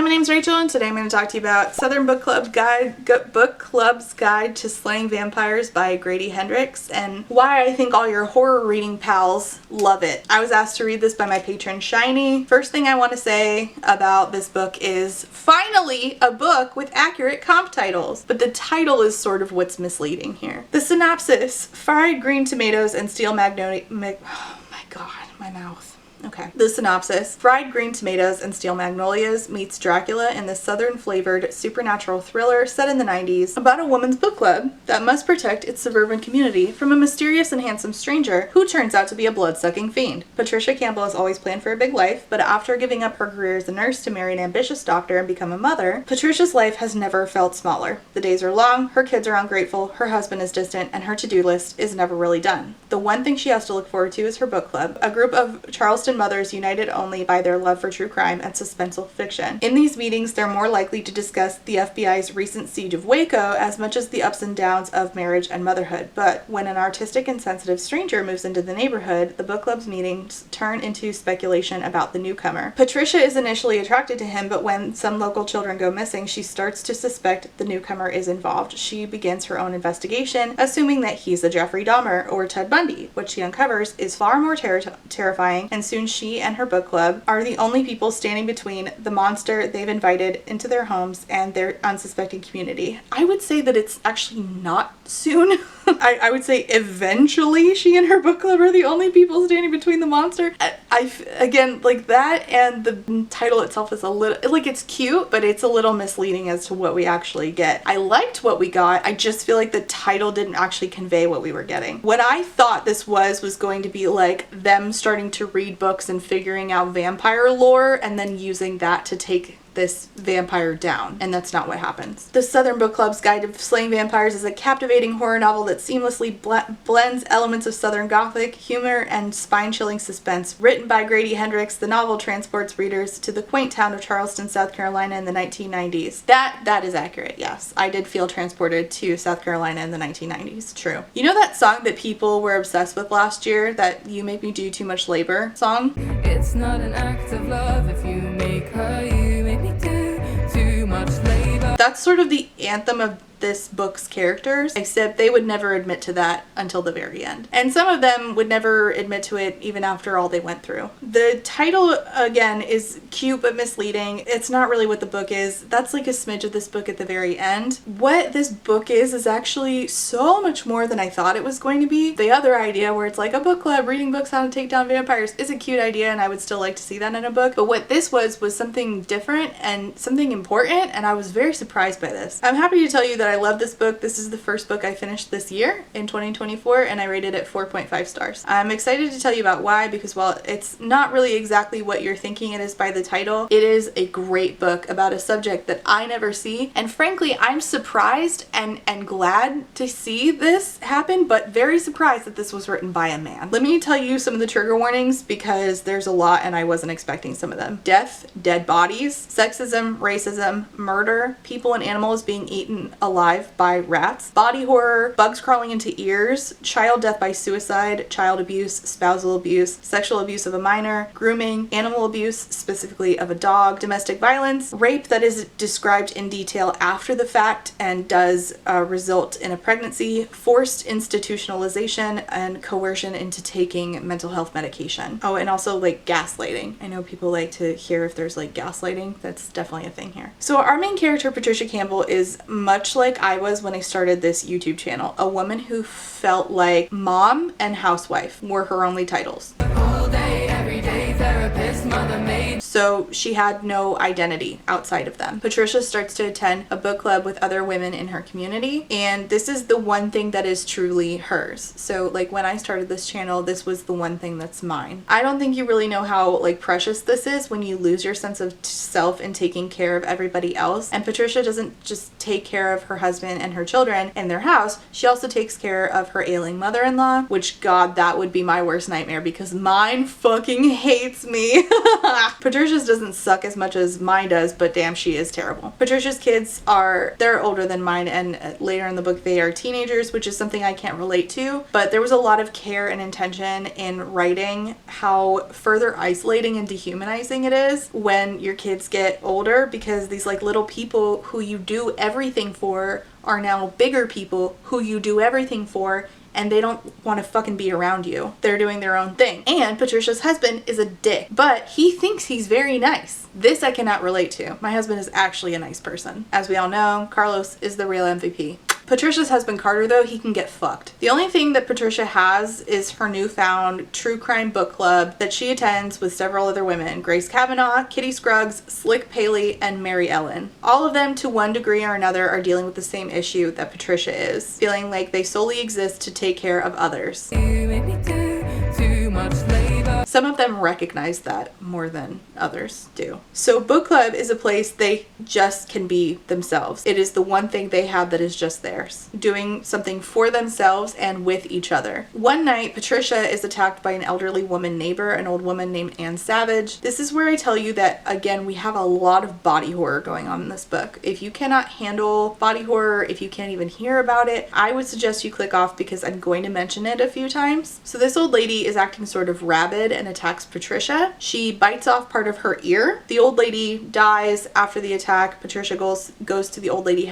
my name's Rachel, and today I'm going to talk to you about Southern Book Club's Guide to Slaying Vampires by Grady Hendrix, and why I think all your horror reading pals love it. I was asked to read this by my patron Shiny. First thing I want to say about this book is finally a book with accurate comp titles, but the title is sort of what's misleading here. The synopsis: fried green tomatoes and steel magnolia. Oh my god, my mouth. Okay. The synopsis: fried green tomatoes and steel magnolias meets Dracula in this southern flavored supernatural thriller set in the 90s about a woman's book club that must protect its suburban community from a mysterious and handsome stranger who turns out to be a blood-sucking fiend. Patricia Campbell has always planned for a big life, but after giving up her career as a nurse to marry an ambitious doctor and become a mother, Patricia's life has never felt smaller. The days are long, her kids are ungrateful, her husband is distant, and her to-do list is never really done. The one thing she has to look forward to is her book club, a group of Charleston mothers united only by their love for true crime and suspenseful fiction. In these meetings, they're more likely to discuss the FBI's recent siege of Waco as much as the ups and downs of marriage and motherhood. But when an artistic and sensitive stranger moves into the neighborhood, the book club's meetings turn into speculation about the newcomer. Patricia is initially attracted to him, but when some local children go missing, she starts to suspect the newcomer is involved. She begins her own investigation, assuming that he's a Jeffrey Dahmer or Ted Bundy. What she uncovers is far more terrifying, and soon she and her book club are the only people standing between the monster they've invited into their homes and their unsuspecting community. I would say that it's actually not soon. I would say eventually she and her book club are the only people standing between the monster. Again, like that, and the title itself is a little, like, it's cute, but it's a little misleading as to what we actually get. I liked what we got. I just feel like the title didn't actually convey what we were getting. What I thought this was going to be like them starting to read books and figuring out vampire lore and then using that to take this vampire down, and that's not what happens. The Southern Book Club's Guide to Slaying Vampires is a captivating horror novel that seamlessly blends elements of Southern Gothic humor and spine-chilling suspense. Written by Grady Hendrix, the novel transports readers to the quaint town of Charleston, South Carolina in the 1990s. That is accurate, yes. I did feel transported to South Carolina in the 1990s, true. You know that song that people were obsessed with last year, that You Make Me Do Too Much Labor song? It's not an act of love if you make her, you make me do too much labor. That's sort of the anthem of this book's characters, except they would never admit to that until the very end. And some of them would never admit to it even after all they went through. The title, again, is cute but misleading. It's not really what the book is. That's like a smidge of this book at the very end. What this book is actually so much more than I thought it was going to be. The other idea where it's like a book club reading books how to take down vampires is a cute idea, and I would still like to see that in a book. But what this was something different and something important, and I was very surprised by this. I'm happy to tell you that I love this book. This is the first book I finished this year in 2024, and I rated it 4.5 stars. I'm excited to tell you about why, because while it's not really exactly what you're thinking it is by the title, it is a great book about a subject that I never see, and frankly I'm surprised and glad to see this happen, but very surprised that this was written by a man. Let me tell you some of the trigger warnings, because there's a lot and I wasn't expecting some of them. Death, dead bodies, sexism, racism, murder, people and animals being eaten alive by rats, body horror, bugs crawling into ears, child death by suicide, child abuse, spousal abuse, sexual abuse of a minor, grooming, animal abuse, specifically of a dog, domestic violence, rape that is described in detail after the fact and does result in a pregnancy, forced institutionalization, and coercion into taking mental health medication. Oh, and also like gaslighting. I know people like to hear if there's like gaslighting. That's definitely a thing here. So our main character, Patricia Campbell, is much like I was when I started this YouTube channel, a woman who felt like mom and housewife were her only titles. All day, every day, therapist, mother, maid. So she had no identity outside of them. Patricia starts to attend a book club with other women in her community, and this is the one thing that is truly hers. So like when I started this channel, this was the one thing that's mine. I don't think you really know how like precious this is when you lose your sense of self in taking care of everybody else. And Patricia doesn't just take care of her husband and her children and their house, she also takes care of her ailing mother-in-law, which, God, that would be my worst nightmare because mine fucking hates me. Patricia Patricia's doesn't suck as much as mine does, but damn, she is terrible. Patricia's kids they're older than mine, and later in the book they are teenagers, which is something I can't relate to, but there was a lot of care and intention in writing how further isolating and dehumanizing it is when your kids get older, because these like little people who you do everything for are now bigger people who you do everything for, and they don't want to fucking be around you. They're doing their own thing. And Patricia's husband is a dick, but he thinks he's very nice. This I cannot relate to. My husband is actually a nice person. As we all know, Carlos is the real MVP. Patricia's husband Carter, though, he can get fucked. The only thing that Patricia has is her newfound true crime book club that she attends with several other women: Grace Kavanaugh, Kitty Scruggs, Slick Paley, and Mary Ellen. All of them, to one degree or another, are dealing with the same issue that Patricia is, feeling like they solely exist to take care of others. You make me do too much labor. Some of them recognize that more than others do. So book club is a place they just can be themselves. It is the one thing they have that is just theirs, doing something for themselves and with each other. One night, Patricia is attacked by an elderly woman neighbor, an old woman named Anne Savage. This is where I tell you that, again, we have a lot of body horror going on in this book. If you cannot handle body horror, if you can't even hear about it, I would suggest you click off, because I'm going to mention it a few times. So this old lady is acting sort of rabid and attacks Patricia. She bites off part of her ear. The old lady dies after the attack. Patricia goes to the old lady's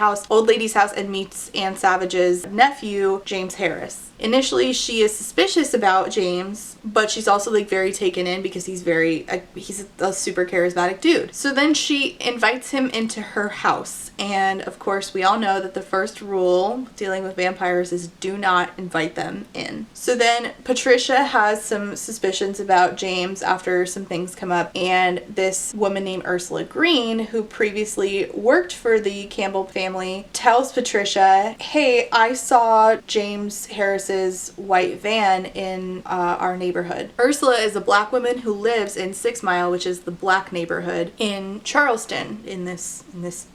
house and meets Anne Savage's nephew, James Harris. Initially, she is suspicious about James, but she's also like very taken in because he's a super charismatic dude. So then she invites him into her house. And of course, we all know that the first rule dealing with vampires is do not invite them in. So then Patricia has some suspicions about James after some things come up. And this woman named Ursula Green, who previously worked for the Campbell family, tells Patricia, hey, I saw James Harris's white van in our neighborhood. Ursula is a black woman who lives in 6 Mile, which is the black neighborhood in Charleston in this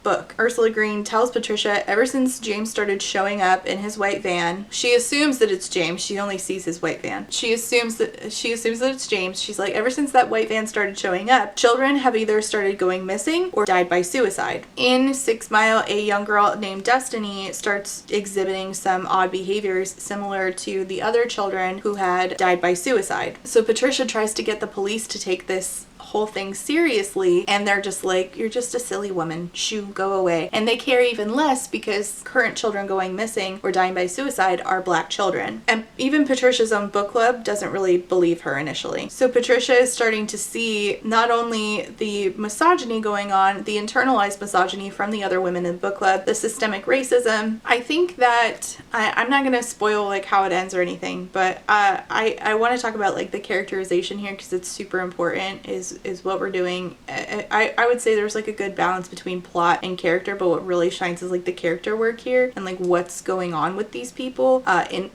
book. Ursula Green tells Patricia ever since James started showing up in his white van, she assumes that it's James. She only sees his white van. She assumes that it's James. She's like, ever since that white van started showing up, children have either started going missing or died by suicide. In 6 Mile, a young girl named Destiny starts exhibiting some odd behaviors similar to the other children who had died by suicide. So Patricia tries to get the police to take this whole thing seriously, and they're just like, you're just a silly woman, shoo, go away. And they care even less because current children going missing or dying by suicide are black children. And even Patricia's own book club doesn't really believe her initially. So Patricia is starting to see not only the misogyny going on, the internalized misogyny from the other women in the book club, the systemic racism. I think that I'm not gonna spoil like how it ends or anything, but I want to talk about like the characterization here because it's super important, is what we're doing. I would say there's like a good balance between plot and character, but what really shines is like the character work here and like what's going on with these people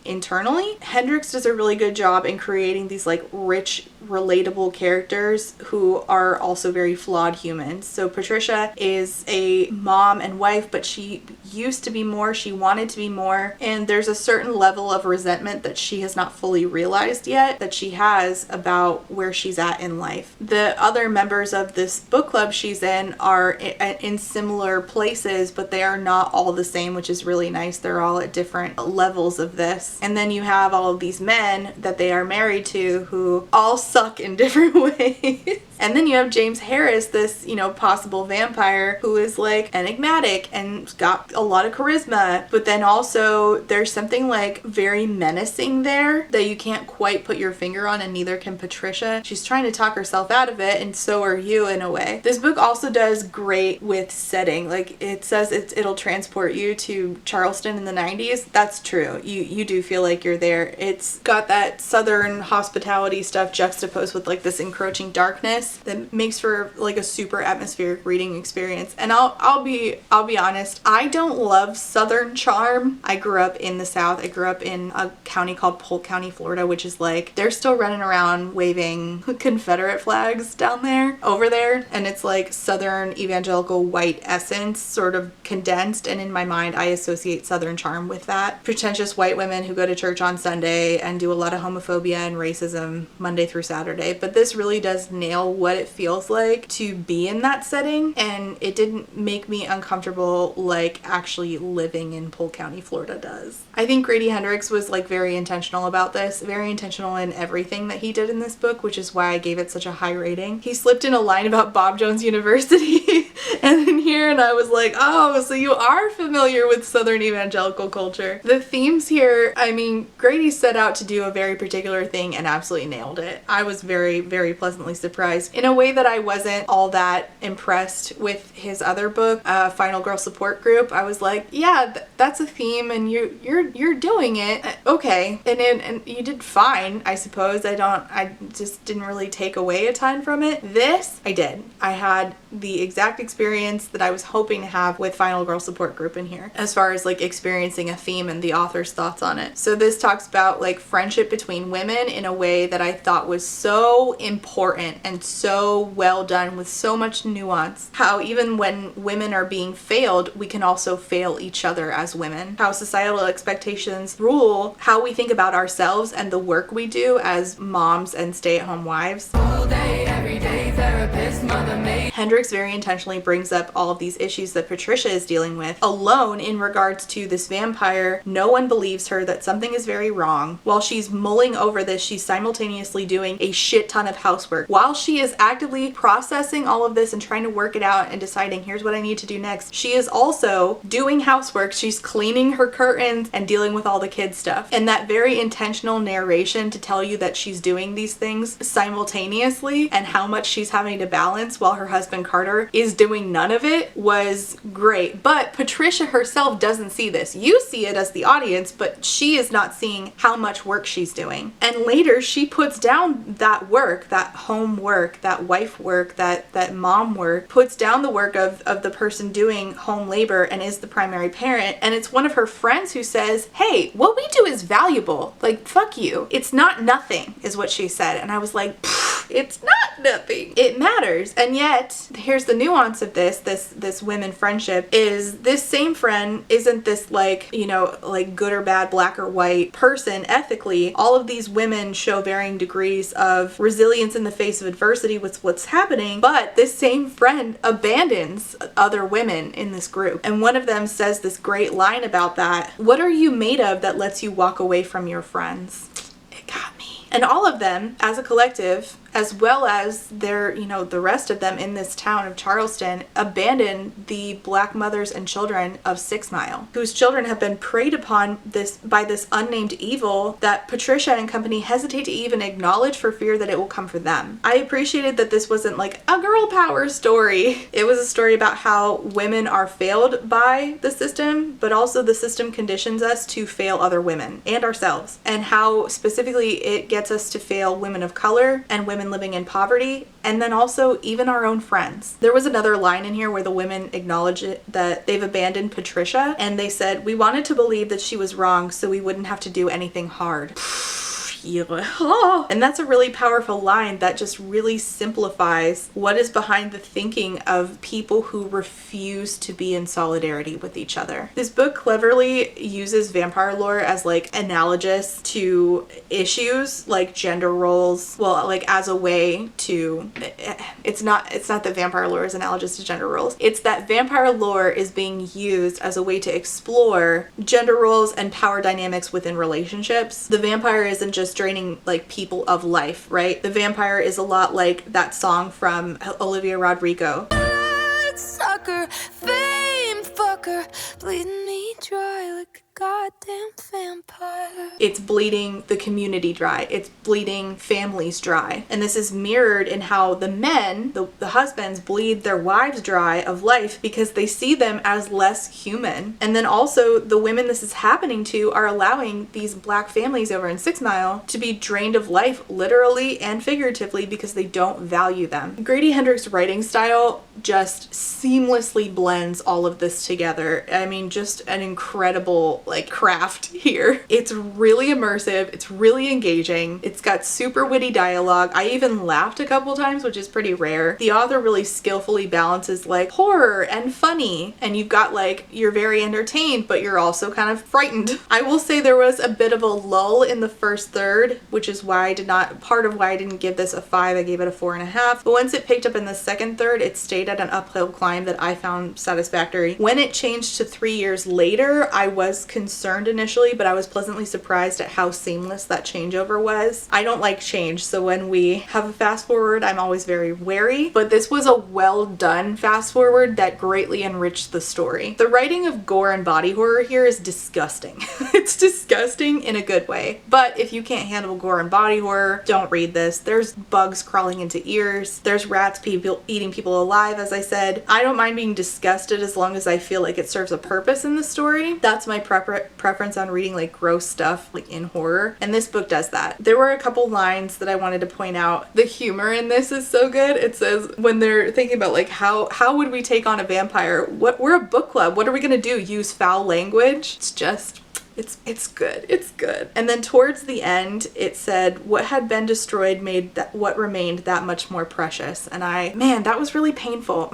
internally. Hendricks does a really good job in creating these like rich, relatable characters who are also very flawed humans. So Patricia is a mom and wife, but she used to be more, she wanted to be more, and there's a certain level of resentment that she has not fully realized yet that she has about where she's at in life. The other members of this book club she's in are in similar places, but they are not all the same, which is really nice. They're all at different levels of this. And then you have all of these men that they are married to who all suck in different ways. And then you have James Harris, this, possible vampire who is like enigmatic and got a lot of charisma, but then also there's something like very menacing there that you can't quite put your finger on, and neither can Patricia. She's trying to talk herself out of it, and so are you in a way. This book also does great with setting. Like it says it'll transport you to Charleston in the 90s. That's true. You do feel like you're there. It's got that southern hospitality stuff juxtaposed with like this encroaching darkness that makes for like a super atmospheric reading experience. And I'll be honest, I don't love southern charm. I grew up in the South. I grew up in a county called Polk County, Florida, which is like they're still running around waving Confederate flags down there, over there, and it's like southern evangelical white essence sort of condensed, and in my mind I associate southern charm with that. Pretentious white women who go to church on Sunday and do a lot of homophobia and racism Monday through Saturday. But this really does nail what it feels like to be in that setting, and it didn't make me uncomfortable like actually living in Polk County, Florida does. I think Grady Hendrix was like very intentional about this, very intentional in everything that he did in this book, which is why I gave it such a high rating. He slipped in a line about Bob Jones University and in here, and I was like, oh, so you are familiar with Southern evangelical culture. The themes here, I mean, Grady set out to do a very particular thing and absolutely nailed it. I was very, very pleasantly surprised in a way that I wasn't all that impressed with his other book, Final Girl Support Group. I was like, yeah, that's a theme, and you're doing it. Okay, and you did fine, I suppose. I just didn't really take away a ton from it. This, I did. I had the exact experience that I was hoping to have with Final Girl Support Group in here, as far as like experiencing a theme and the author's thoughts on it. So this talks about like friendship between women in a way that I thought was so important and so well done with so much nuance. How even when women are being failed, we can also fail each other as women. How societal expectations rule how we think about ourselves and the work we do as moms and stay-at-home wives. All day, every day, therapist, mother maid. Hendrix very intentionally brings up all of these issues that Patricia is dealing with alone in regards to this vampire. No one believes her that something is very wrong. While she's mulling over this, she's simultaneously doing a shit ton of housework. While she is actively processing all of this and trying to work it out and deciding here's what I need to do next, she is also doing housework. She's cleaning her curtains and dealing with all the kids stuff. And that very intentional narration to tell you that she's doing these things simultaneously and how much she's having to balance while her husband Carter is doing none of it was great. But Patricia herself doesn't see this. You see it as the audience, but she is not seeing how much work she's doing. And later she puts down that work, that home work, that wife work, that mom work, puts down the work of the person doing home labor and is the primary parent. And it's one of her friends who says, hey, what we do is valuable. Like, fuck you. It's not nothing, is what she said. And I was like, it's not nothing. It matters. And yet, here's the nuance of this women friendship is this same friend isn't this like, you know, like good or bad, black or white person ethically. All of these women show varying degrees of resilience in the face of adversity with what's happening, but this same friend abandons other women in this group. And one of them says this great line about that. What are you made of that lets you walk away from your friends? It got me. And all of them, as a collective, as well as their, you know, the rest of them in this town of Charleston, abandon the black mothers and children of 6 Mile, whose children have been preyed upon by this unnamed evil that Patricia and company hesitate to even acknowledge for fear that it will come for them. I appreciated that this wasn't like a girl power story. It was a story about how women are failed by the system, but also the system conditions us to fail other women and ourselves, and how specifically it gets us to fail women of color and women living in poverty, and then also even our own friends. There was another line in here where the women acknowledge it, that they've abandoned Patricia, and they said, we wanted to believe that she was wrong so we wouldn't have to do anything hard. And that's a really powerful line that just really simplifies what is behind the thinking of people who refuse to be in solidarity with each other. This book cleverly uses vampire lore as like analogous to issues like gender roles, well, like as a way to, it's not that vampire lore is analogous to gender roles. It's that vampire lore is being used as a way to explore gender roles and power dynamics within relationships. The vampire isn't just draining like people of life, right? The vampire is a lot like that song from Olivia Rodrigo. Sucker, fame fucker, bleeding me dry like a goddamn vampire. It's bleeding the community dry. It's bleeding families dry. And this is mirrored in how the men, the husbands, bleed their wives dry of life because they see them as less human. And then also the women this is happening to are allowing these black families over in 6 Mile to be drained of life literally and figuratively because they don't value them. Grady Hendrix' writing style just seamlessly blends all of this together. I mean, just an incredible like craft here. It's really immersive. It's really engaging. It's got super witty dialogue. I even laughed a couple times, which is pretty rare. The author really skillfully balances like horror and funny, and you've got like, you're very entertained, but you're also kind of frightened. I will say there was a bit of a lull in the first third, which is why part of why I didn't give this a 5. I gave it a 4.5. But once it picked up in the second third, it stayed at an uphill climb that I found satisfactory. When it changed to 3 years later, I was concerned initially, but I was pleasantly surprised at how seamless that changeover was. I don't like change, so when we have a fast forward, I'm always very wary, but this was a well done fast forward that greatly enriched the story. The writing of gore and body horror here is disgusting. It's disgusting in a good way, but if you can't handle gore and body horror, don't read this. There's bugs crawling into ears. There's rats eating people alive, as I said. I don't mind being disgusted as long as I feel like it serves a purpose in the story. That's my preference on reading like gross stuff like in horror, and this book does that. There were a couple lines that I wanted to point out. The humor in this is so good. It says when they're thinking about like how would we take on a vampire? We're a book club. What are we gonna do? Use foul language? It's just it's good. It's good. And then towards the end, it said, what had been destroyed made what remained that much more precious. And man, that was really painful.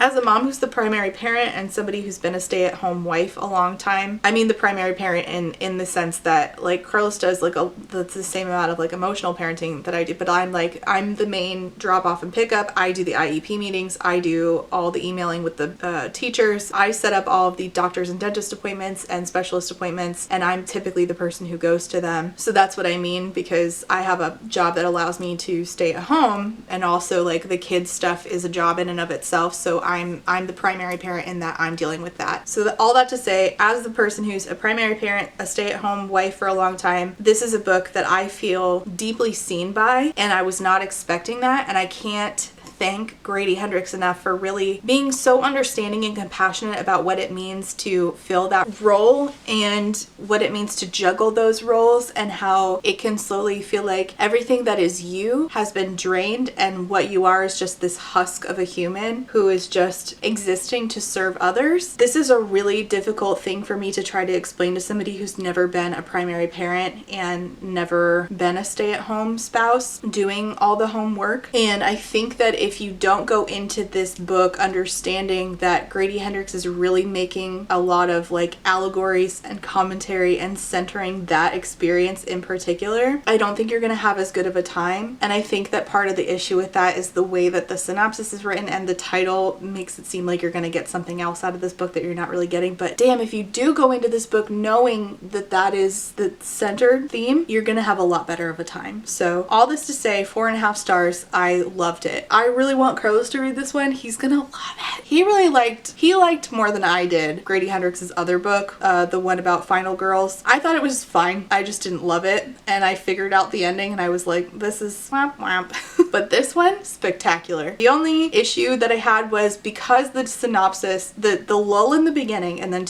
As a mom who's the primary parent and somebody who's been a stay-at-home wife a long time, I mean the primary parent in the sense that like Carlos does like the same amount of like emotional parenting that I do, but I'm the main drop off and pickup. I do the IEP meetings. I do all the emailing with the teachers. I set up all of the doctors and dentist appointments and specialist appointments, and I'm typically the person who goes to them. So that's what I mean, because I have a job that allows me to stay at home, and also like the kids stuff is a job in and of itself. So I'm the primary parent in that I'm dealing with that. So all that to say, as the person who's a primary parent, a stay-at-home wife for a long time, this is a book that I feel deeply seen by, and I was not expecting that, and I can't thank Grady Hendrix enough for really being so understanding and compassionate about what it means to fill that role and what it means to juggle those roles, and how it can slowly feel like everything that is you has been drained and what you are is just this husk of a human who is just existing to serve others. This is a really difficult thing for me to try to explain to somebody who's never been a primary parent and never been a stay-at-home spouse doing all the homework. And I think that if you don't go into this book understanding that Grady Hendrix is really making a lot of like allegories and commentary and centering that experience in particular, I don't think you're going to have as good of a time. And I think that part of the issue with that is the way that the synopsis is written, and the title makes it seem like you're going to get something else out of this book that you're not really getting. But damn, if you do go into this book knowing that that is the centered theme, you're going to have a lot better of a time. So all this to say, 4.5 stars. I loved it. I really want Carlos to read this one. He's gonna love it. He liked more than I did Grady Hendrix's other book, the one about Final Girls. I thought it was fine. I just didn't love it, and I figured out the ending and I was like, this is swamp wamp. But this one, spectacular. The only issue that I had was because the synopsis, the lull in the beginning, and then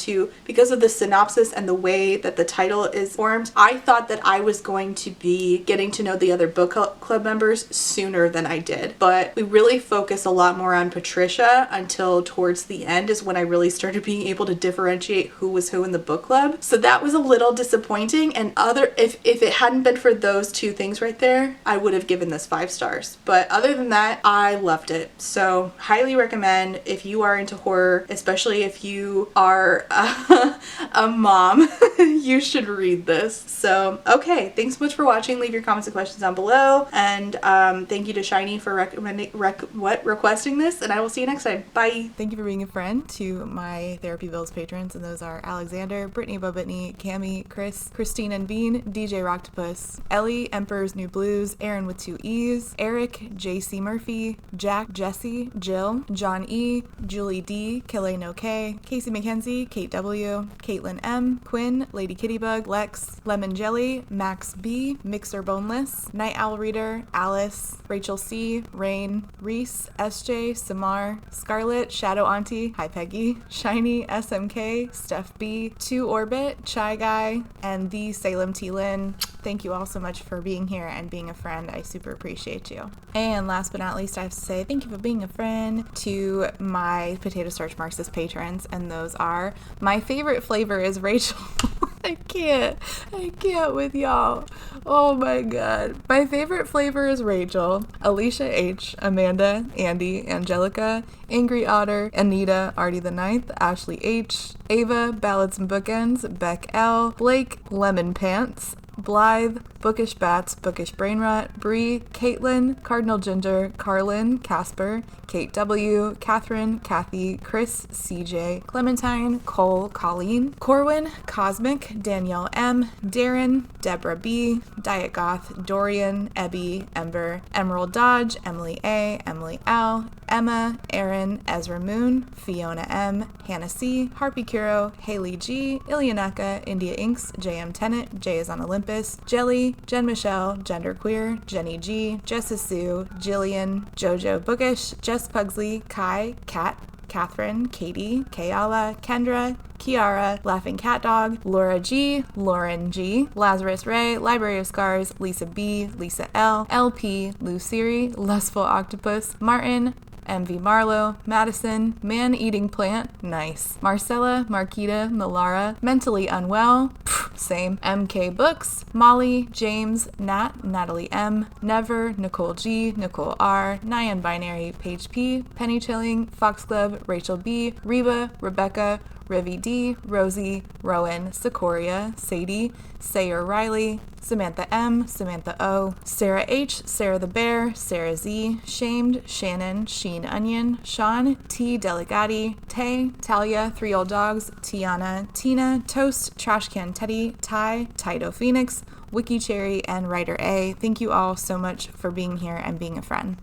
because of the synopsis and the way that the title is formed, I thought that I was going to be getting to know the other book club members sooner than I did. But we really focus a lot more on Patricia until towards the end is when I really started being able to differentiate who was who in the book club. So that was a little disappointing, and if it hadn't been for those two things right there, I would have given this 5 stars. But other than that, I loved it. So highly recommend if you are into horror, especially if you are a mom, you should read this. So okay, thanks so much for watching. Leave your comments and questions down below, and thank you to Shiny for requesting this, and I will see you next time. Bye. Thank you for being a friend to my Therapy Bills patrons, and those are Alexander, Brittany Bobitney, Cami, Chris, Christine and Bean, DJ Rocktopus, Ellie, Emperor's New Blues, Aaron with 2 E's, Eric, JC Murphy, Jack, Jesse, Jill, John E, Julie D, Kille No K, Casey McKenzie, Kate W, Caitlin M, Quinn, Lady Kittybug, Lex, Lemon Jelly, Max B, Mixer Boneless, Night Owl Reader, Alice, Rachel C, Rain, Reese, SJ, Samar, Scarlett, Shadow Auntie, hi Peggy, Shiny, SMK, Steph B, 2 Orbit, Chai Guy, and the Salem T. Lynn. Thank you all so much for being here and being a friend. I super appreciate you. And last but not least, I have to say thank you for being a friend to my Potato Starch Marxist patrons, and those are, my favorite flavor is Rachel. I can't with y'all. Oh my god. My favorite flavor is Rachel, Alicia H, Amanda, Andy, Angelica, Angry Otter, Anita, Artie the Ninth, Ashley H, Ava, Ballads and Bookends, Beck L, Blake, Lemon Pants, Blythe, Bookish Bats, Bookish Brainrot, Bree, Caitlin, Cardinal Ginger, Carlin, Casper, Kate W, Catherine, Kathy, Chris, CJ, Clementine, Cole, Colleen, Corwin, Cosmic, Danielle M, Darren, Deborah B, Diet Goth, Dorian, Ebby, Ember, Emerald Dodge, Emily A, Emily L, Emma, Aaron, Ezra Moon, Fiona M, Hannah C, Harpy Kuro, Haley G, Ilianaka, India Inks, JM Tennant, Jay is on Olympus, Jelly, Jen Michelle, Genderqueer, Jenny G, Jessa Sue, Jillian, Jojo Bookish, Jess Pugsley, Kai, Kat, Catherine, Katie, Kayala, Kendra, Kiara, Laughing Cat Dog, Laura G, Lauren G, Lazarus Ray, Library of Scars, Lisa B, Lisa L, LP, Luciri, Lustful Octopus, Martin, MV Marlowe, Madison, Man-Eating Plant, nice, Marcella, Marquita, Melara, Mentally Unwell, same, MK Books, Molly, James, Nat, Natalie M, Never, Nicole G, Nicole R, Nyan Binary, Paige P, Penny Chilling, Foxglove, Rachel B, Reba, Rebecca, Rivy D, Rosie, Rowan, Secoria, Sadie, Sayer Riley, Samantha M, Samantha O, Sarah H, Sarah the Bear, Sarah Z, Shamed, Shannon, Sheen Onion, Sean, T Delegati, Tay, Talia, Three Old Dogs, Tiana, Tina, Toast, Trashcan Teddy, Ty, Tito Phoenix, Wiki Cherry, and Writer A. Thank you all so much for being here and being a friend.